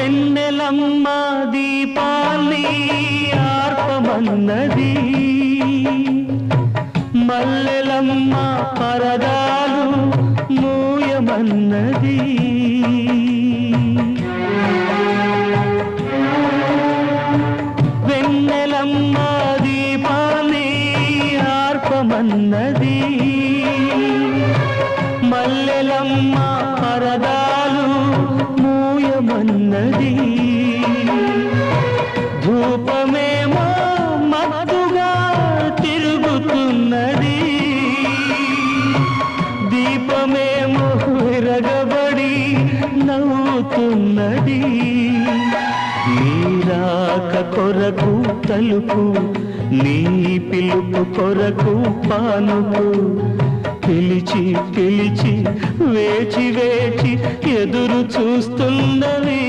వెన్నెలమ్మ దీపాన్ని ఆర్పమన్నది, మల్లెలమ్మ పరదాలు మూయమన్నది. వెన్నెలమ్మ దీపాన్ని ఆర్పమన్నది, మల్లెలమ్మ పరదాలు మూయమన్నది. ధూపమేమో మత్తుగా తిరుగుతున్నది, దీపమేమో విరగబడి నవ్వుతున్నది. నీరాక కొరకు తలుపు, నీ పిలుపు కొరకు పానుపు, పిలిచి పిలిచి వేచి వేచి ఎదురు చూస్తున్నవి.